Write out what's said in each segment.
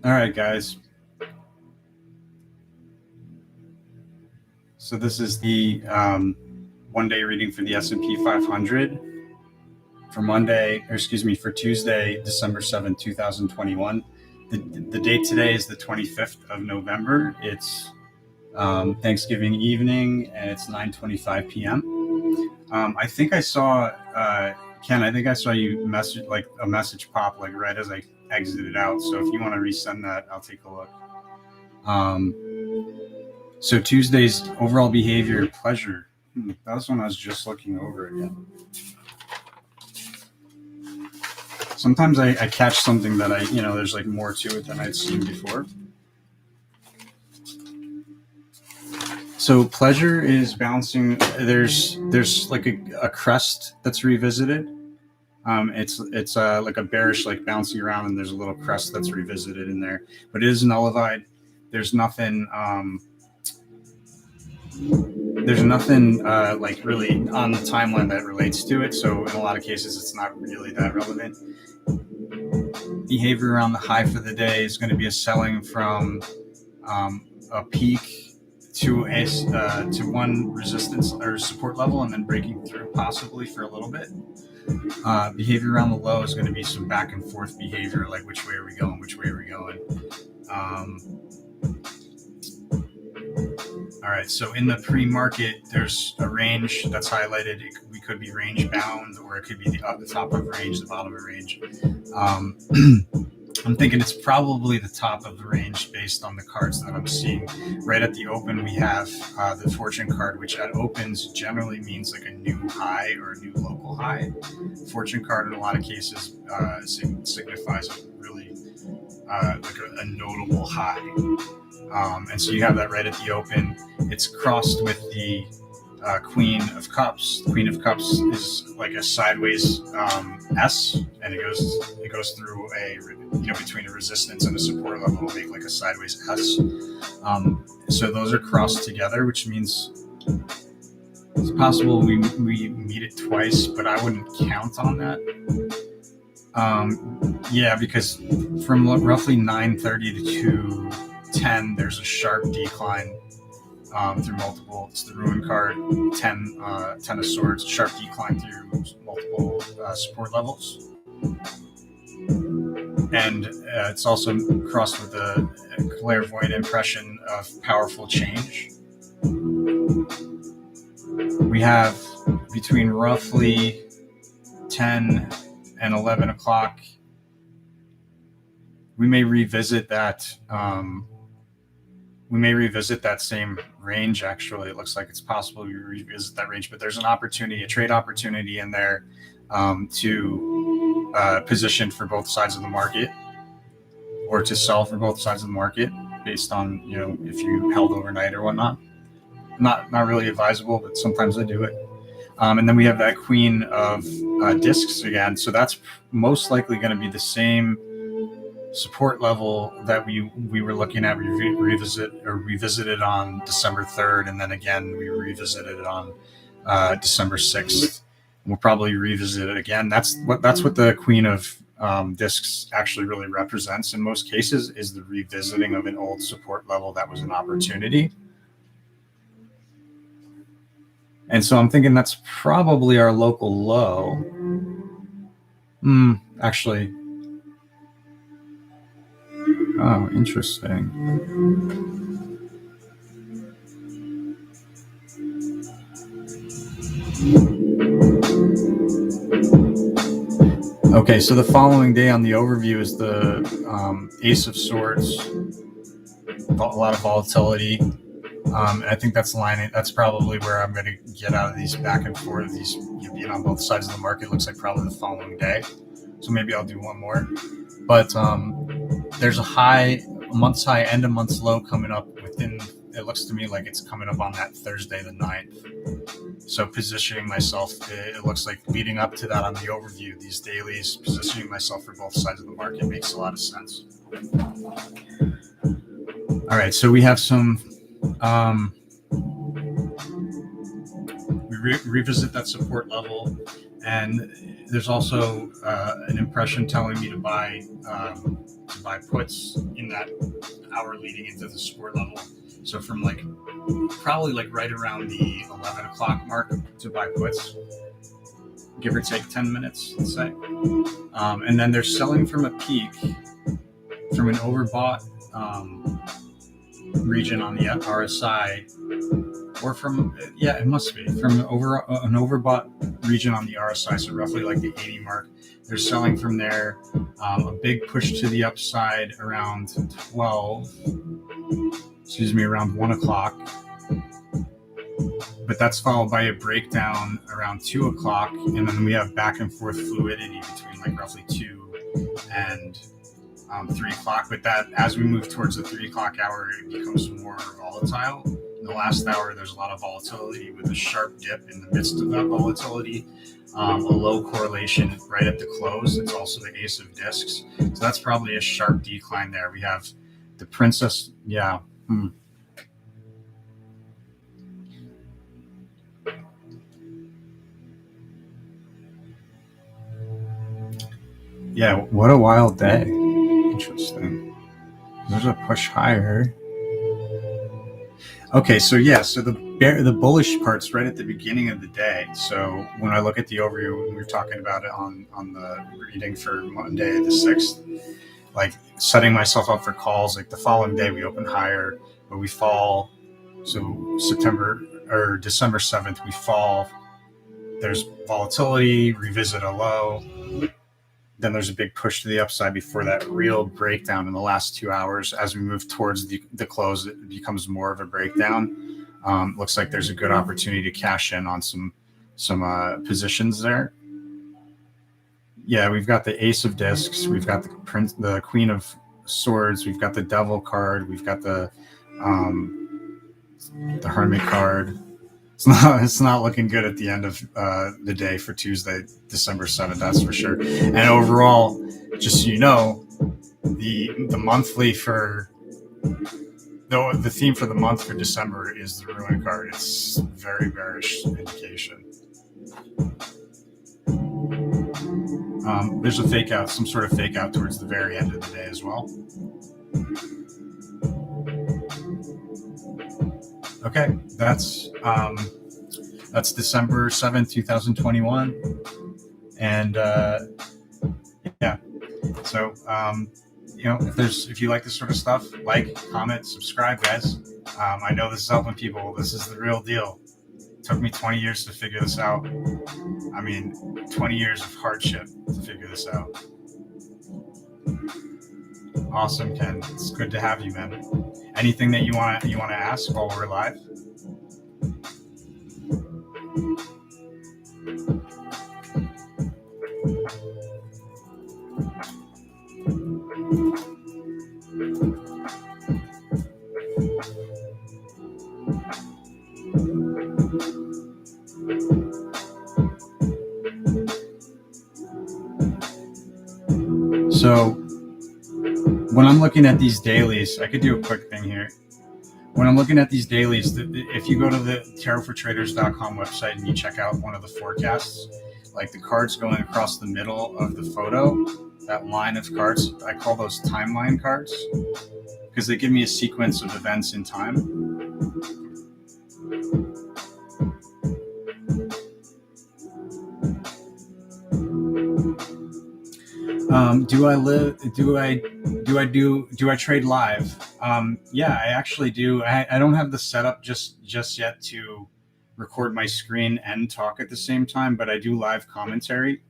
All right, guys. So this is the one-day reading for the S&P 500 for Tuesday, December 7th, 2021. The date today is the 25th of November. It's Thanksgiving evening, and it's 9:25 p.m. I think I saw Ken. I think I saw you message like a message pop like right as I exited out. So if you want to resend that, I'll take a look. So Tuesday's overall behavior, pleasure. That was when I was just looking over again. Sometimes I catch something that there's like more to it than I'd seen before. So pleasure is bouncing. There's like a crest that's revisited. It's like a bearish like bouncing around, and there's a little crest that's revisited in there, but it is nullified. There's nothing. There's nothing like really on the timeline that relates to it. So in a lot of cases, it's not really that relevant. Behavior around the high for the day is going to be a selling from a peak to one resistance or support level, and then breaking through possibly for a little bit. Behavior around the low is going to be some back and forth behavior, like which way are we going, which way are we going. All right, so in the pre-market, there's a range that's highlighted. We could be range bound, or it could be the top of range, the bottom of range. I'm thinking it's probably the top of the range based on the cards that I'm seeing. Right at the open, we have the fortune card, which at opens generally means like a new high or a new local high. Fortune card in a lot of cases signifies a really like a notable high. And so you have that right at the open. It's crossed with the Queen of Cups. Queen of Cups is like a sideways S, and it goes through between a resistance and a support level, it'll make like a sideways S. So those are crossed together, which means it's possible we meet it twice, but I wouldn't count on that. Yeah, because from roughly 9:30 to 2:10, there's a sharp decline through multiple. It's the ruin card, 10 of swords, sharp decline through multiple support levels. And it's also crossed with a clairvoyant impression of powerful change. We have between roughly 10 and 11 o'clock, we may revisit that same range. Actually, it looks like it's possible we revisit that range, but there's an opportunity, a trade opportunity in there to position for both sides of the market, or to sell for both sides of the market based on if you held overnight or whatnot. Not really advisable, but sometimes I do it. And then we have that Queen of Discs again, so that's most likely going to be the same support level that we were looking at. We revisited on December 3rd, and then again we revisited it on December 6th. We'll probably revisit it again. That's what the Queen of Discs actually really represents in most cases, is the revisiting of an old support level that was an opportunity. And so I'm thinking that's probably our local low. Actually. Oh, interesting. Okay, so the following day on the overview is the Ace of Swords. A lot of volatility. I think that's probably where I'm going to get out of these back and forth. These being on both sides of the market looks like probably the following day. So maybe I'll do one more. But there's a month's high and a month's low coming up within. It looks to me like it's coming up on that Thursday the 9th. So positioning myself, it looks like leading up to that on the overview, these dailies, positioning myself for both sides of the market makes a lot of sense. All right, so we have some. We revisit that support level, and there's also an impression telling me to buy to buy puts in that hour leading into the support level. So from like probably like right around the 11 o'clock mark to buy puts, give or take 10 minutes, let's say. And then they're selling from a peak, from an overbought region on the RSI, or from, yeah, it must be from an overbought region on the RSI, so roughly like the 80 mark. They're selling from there. A big push to the upside around around 1 o'clock. But that's followed by a breakdown around 2 o'clock, and then we have back and forth fluidity between like roughly 2 and 3 o'clock. But that, as we move towards the 3 o'clock hour, it becomes more volatile. In the last hour, there's a lot of volatility with a sharp dip in the midst of that volatility. A low correlation right at the close. It's also the Ace of Discs. So that's probably a sharp decline there. We have the Princess. Yeah. Yeah, what a wild day. Interesting. There's a push higher. Okay, so the bullish part's right at the beginning of the day. So when I look at the overview, we were talking about it on the reading for Monday the 6th, like setting myself up for calls. Like the following day we open higher, but we fall. So December 7th, we fall. There's volatility, revisit a low. Then there's a big push to the upside before that real breakdown in the last 2 hours. As we move towards the close, it becomes more of a breakdown. Looks like there's a good opportunity to cash in on some positions there. Yeah, we've got the Ace of Discs, we've got the Queen of Swords, we've got the Devil card, we've got the Hermit card. It's not looking good at the end of the day for Tuesday, December 7th, that's for sure. And overall, just so you know, the monthly for the theme for the month for December is the Ruin card. It's a very bearish indication. There's a fake out, some sort of fake out towards the very end of the day as well. Okay, that's December 7th, 2021. And yeah, so if you like this sort of stuff, like, comment, subscribe, guys. I know this is helping people. This is the real deal. It took me 20 years to figure this out. 20 years of hardship to figure this out. Awesome, Ken. It's good to have you, man. Anything that you want to ask while we're live? So when I'm looking at these dailies, I could do a quick thing here. When I'm looking at these dailies, if you go to the tarotfortraders.com website and you check out one of the forecasts, like the cards going across the middle of the photo, that line of cards, I call those timeline cards because they give me a sequence of events in time. Do I trade live? Yeah, I actually do. I don't have the setup just yet to record my screen and talk at the same time, but I do live commentary.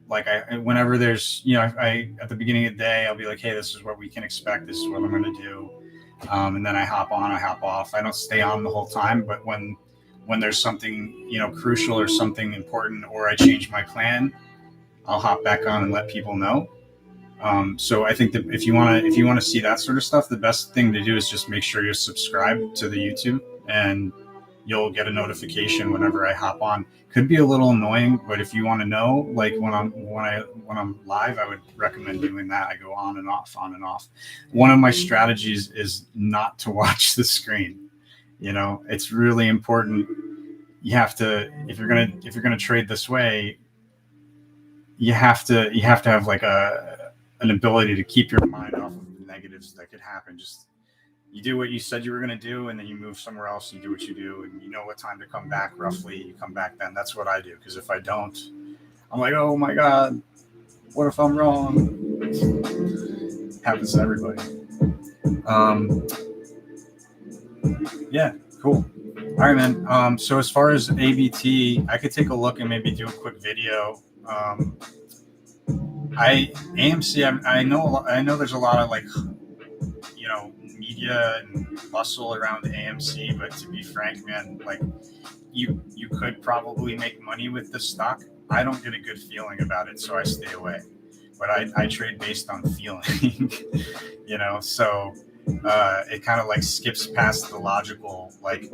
Whenever there's, at the beginning of the day, I'll be like, hey, this is what we can expect. This is what I'm going to do. And then I hop on, I hop off. I don't stay on the whole time, but when there's something, crucial or something important, or I change my plan, I'll hop back on and let people know. So I think that if you want to see that sort of stuff, the best thing to do is just make sure you're subscribed to the YouTube, and you'll get a notification whenever I hop on. Could be a little annoying, but if you want to know, like when I'm live, I would recommend doing that. I go on and off, on and off. One of my strategies is not to watch the screen. It's really important. You have to, if you're gonna trade this way, you have to have like a an ability to keep your mind off of the negatives that could happen. Just you do what you said you were going to do, and then you move somewhere else. You do what you do, and you know what time to come back roughly. You come back then. That's what I do, because if I don't, I'm like, oh my God, what if I'm wrong? Happens to everybody. Yeah, cool. All right, man. So as far as ABT, I could take a look and maybe do a quick video. AMC, I know there's a lot of like, media and bustle around AMC, but to be frank, man, like you could probably make money with this stock. I don't get a good feeling about it, so I stay away. But I trade based on feeling, so it kind of like skips past the logical, like,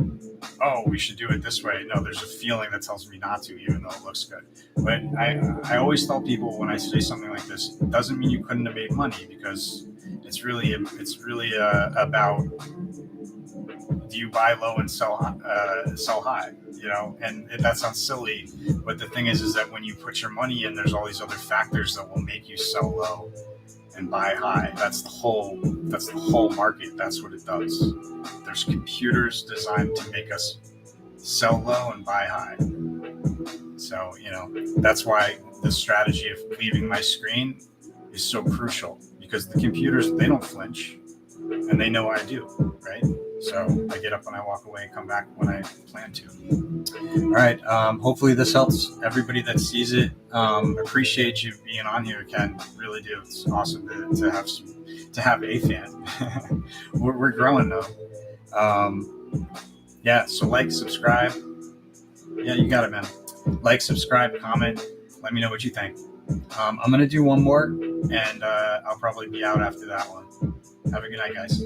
oh, we should do it this way. No, there's a feeling that tells me not to, even though it looks good. But I always tell people when I say something like this, it doesn't mean you couldn't have made money, because it's really about, do you buy low and sell high, and that sounds silly, but the thing is that when you put your money in, there's all these other factors that will make you sell low and buy high. That's the whole market. That's what it does. There's computers designed to make us sell low and buy high. So, that's why the strategy of leaving my screen is so crucial, because the computers, they don't flinch, and they know I do, right? So I get up when I walk away and come back when I plan to. All right. Hopefully this helps everybody that sees it. Appreciate you being on here, Ken. Really do. It's awesome to have a fan. we're growing though. Yeah. So like, subscribe. Yeah, you got it, man. Like, subscribe, comment. Let me know what you think. I'm going to do one more, and I'll probably be out after that one. Have a good night, guys.